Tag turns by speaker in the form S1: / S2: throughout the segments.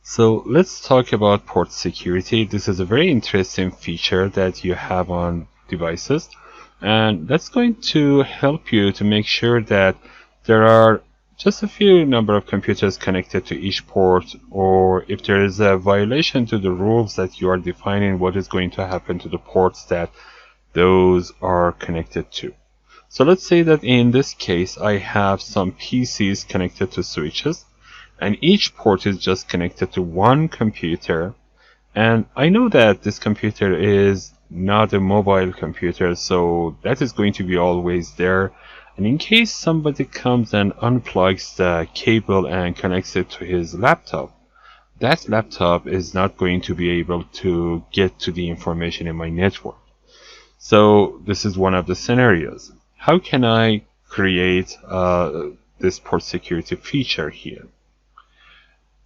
S1: So let's talk about port security. This is a very interesting feature that you have on devices, and that's going to help you to make sure that there are just a few number of computers connected to each port, or if there is a violation to the rules that you are defining, what is going to happen to the ports that those are connected to. So let's say that in this case I have some PCs connected to switches, and each port is just connected to one computer, and I know that this computer is not a mobile computer, so that is going to be always there. And in case somebody comes and unplugs the cable and connects it to his laptop, that laptop is not going to be able to get to the information in my network. So this is one of the scenarios. How can I create this port security feature here?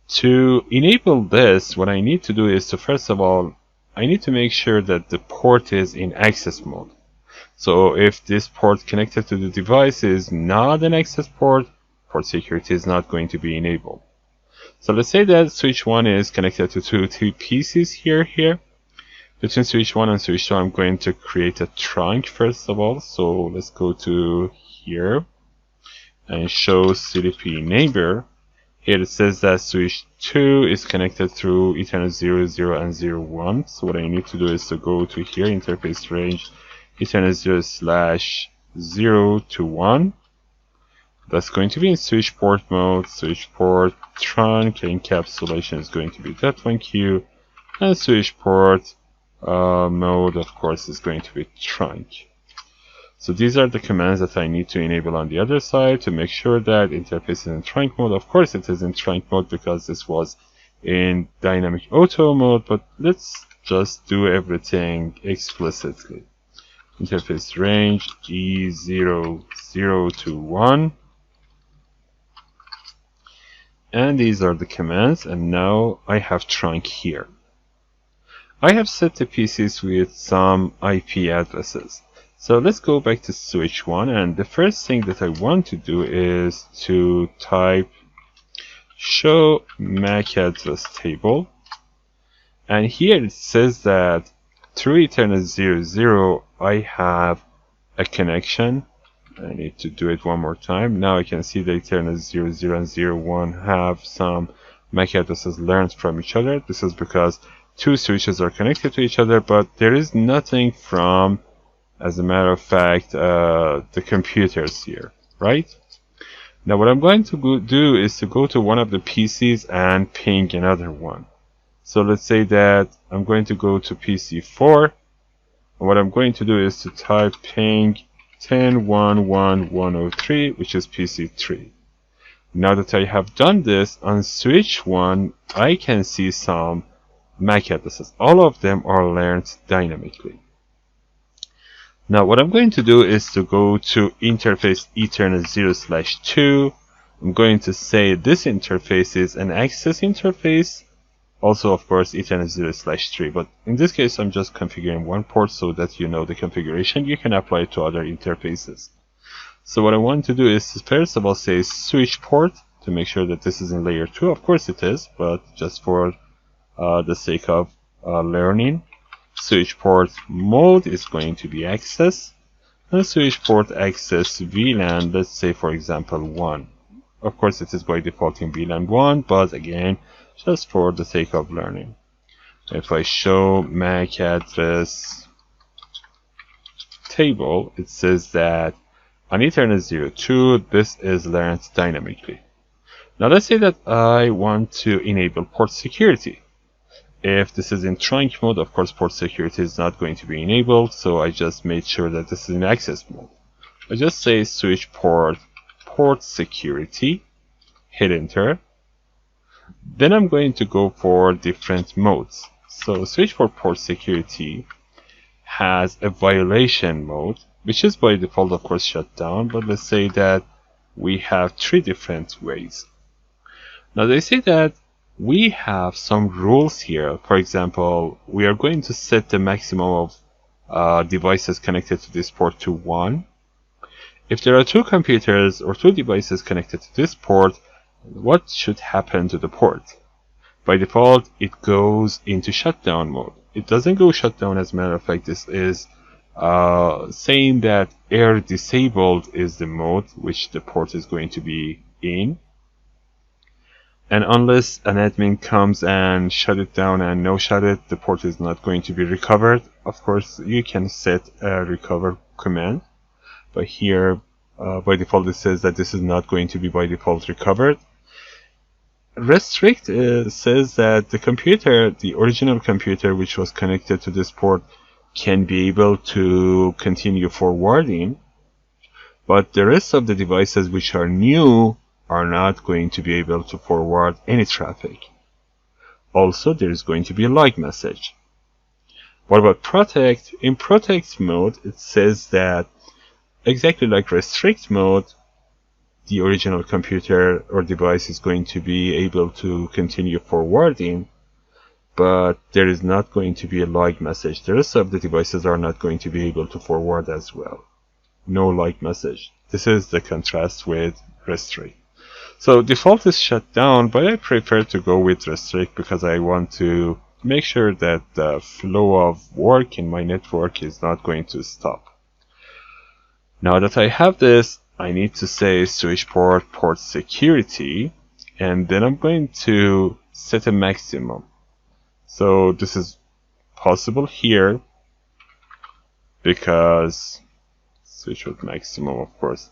S1: To enable this, what I need to do is to, first of all, I need to make sure that the port is in access mode. So if this port connected to the device is not an access port, port security is not going to be enabled. So let's say that switch 1 is connected to two PCs here. Between switch 1 and switch 2, I'm going to create a trunk first of all. So let's go to here and show CDP neighbor. Here it says that switch 2 is connected through Ethernet 0, 0, and 0, 1. So what I need to do is to go to here, interface range, Ethernet 0/0 to 1. That's going to be in switch port mode, switch port trunk encapsulation is going to be .1Q, and switch port mode, of course, is going to be trunk. So these are the commands that I need to enable on the other side to make sure that interface is in trunk mode. Of course it is in trunk mode because this was in dynamic auto mode, but let's just do everything explicitly. Interface range E00 to 1. And these are the commands, and now I have trunk here. I have set the PCs with some IP addresses. So let's go back to switch 1, and the first thing that I want to do is to type show MAC address table, and here it says that through Ethernet 0/0 I have a connection. I need to do it one more time. Now I can see the Ethernet 0/0 and 0/1 have some MAC addresses learned from each other. This is because two switches are connected to each other, but there is nothing from, as a matter of fact, the computers here, right? Now what I'm going to do is to go to one of the PCs and ping another one. So let's say that I'm going to go to PC 4, and what I'm going to do is to type ping 10.1.1.103, which is PC 3. Now that I have done this, on switch 1 I can see some MAC addresses. All of them are learned dynamically. Now what I'm going to do is to go to interface Ethernet 0/2. I'm going to say this interface is an access interface. Also, of course, Ethernet 0/3. But in this case, I'm just configuring one port so that you know the configuration. You can apply it to other interfaces. So what I want to do is to first of all say switch port to make sure that this is in layer 2. Of course it is, but just for the sake of learning. Switch port mode is going to be access, and switch port access VLAN, let's say for example 1. Of course it is by default in VLAN 1, but again, just for the sake of learning. If I show MAC address table, it says that on Ethernet 0/2, this is learned dynamically. Now let's say that I want to enable port security. If this is in trunk mode, of course port security is not going to be enabled, so I just made sure that this is in access mode. I just say switch port security, hit enter. Then I'm going to go for different modes. So switch port security has a violation mode, which is by default of course shut down, but let's say that we have 3 different ways. Now they say that we have some rules here. For example, we are going to set the maximum of devices connected to this port to 1. If there are 2 computers or 2 devices connected to this port, what should happen to the port? by default it goes into shutdown mode. It doesn't go shutdown. As a matter of fact, this is saying that air disabled is the mode which the port is going to be in, and unless an admin comes and shut it down and no shut it, the port is not going to be recovered. Of course, you can set a recover command, but here by default it says that this is not going to be by default recovered. Restrict says that the computer, the original computer which was connected to this port, can be able to continue forwarding, but the rest of the devices which are new are not going to be able to forward any traffic. Also, there is going to be a log message. What about protect? In protect mode, it says that exactly like restrict mode, the original computer or device is going to be able to continue forwarding, but there is not going to be a log message. The rest of the devices are not going to be able to forward as well. No log message. This is the contrast with restrict. So default is shut down, but I prefer to go with restrict because I want to make sure that the flow of work in my network is not going to stop. Now that I have this, I need to say Switchport port security, and then I'm going to set a maximum. So this is possible here because Switchport maximum, of course.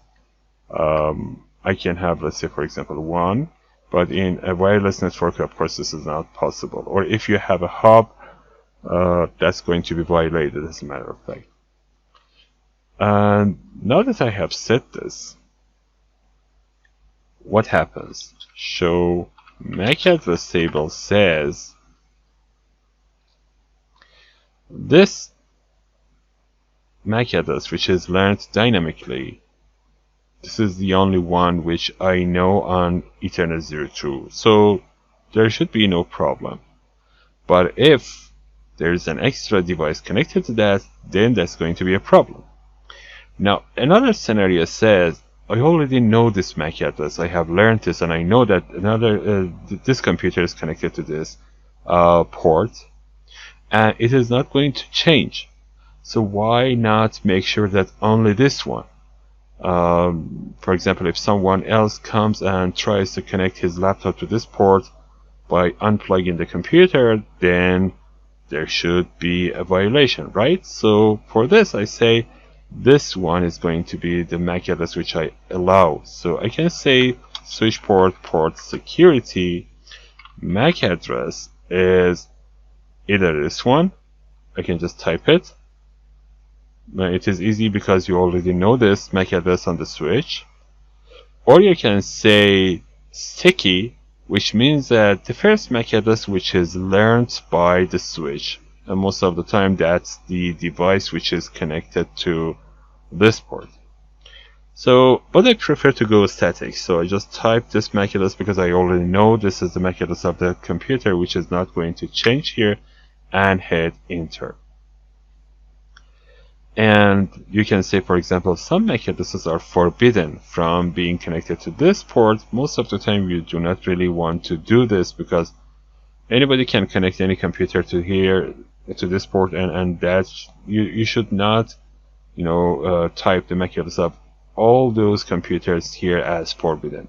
S1: I can have, let's say, for example, 1, but in a wireless network, of course, this is not possible. Or if you have a hub, that's going to be violated, as a matter of fact. And now that I have set this, what happens? Show MAC address table says this MAC address, which is learned dynamically, this is the only one which I know on Ethernet 02. So there should be no problem. But if there's an extra device connected to that, then that's going to be a problem. Now, another scenario says, I already know this MAC address. I have learned this, and I know that this computer is connected to this port, and it is not going to change. So why not make sure that only this one? For example, if someone else comes and tries to connect his laptop to this port by unplugging the computer, then there should be a violation, right? So for this, I say this one is going to be the MAC address which I allow. So I can say Switchport port security MAC address is either this one. I can just type it. It is easy because you already know this MAC address on the switch. Or you can say sticky, which means that the first MAC address which is learned by the switch, and most of the time that's the device which is connected to this port. So, but I prefer to go static, so I just type this MAC address because I already know this is the MAC address of the computer, which is not going to change here, and hit enter. And you can say, for example, some MAC addresses are forbidden from being connected to this port. Most of the time you do not really want to do this because anybody can connect any computer to here, to this port, and that you should not, type the MAC address of all those computers here as forbidden.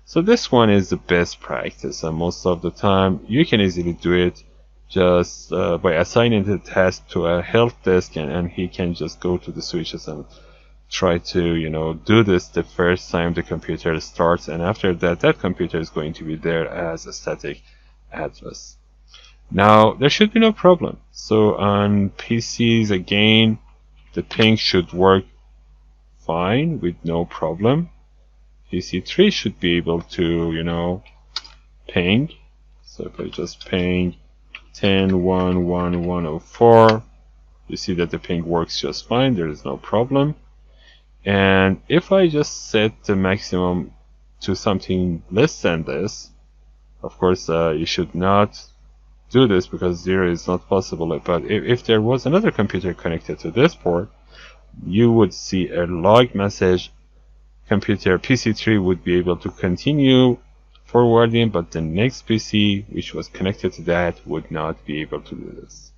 S1: So this one is the best practice, and most of the time you can easily do it just by assigning the task to a help desk, and he can just go to the switches and try to do this the first time the computer starts, and after that computer is going to be there as a static address. Now there should be no problem. So on PCs, again, the ping should work fine with no problem. PC3 should be able to ping. So if I just ping 10.1.1.104, you see that the ping works just fine. There is no problem. And if I just set the maximum to something less than this, of course you should not do this because 0 is not possible. But if there was another computer connected to this port, you would see a log message. Computer PC3 would be able to continue forwarding, but the next PC which was connected to that would not be able to do this.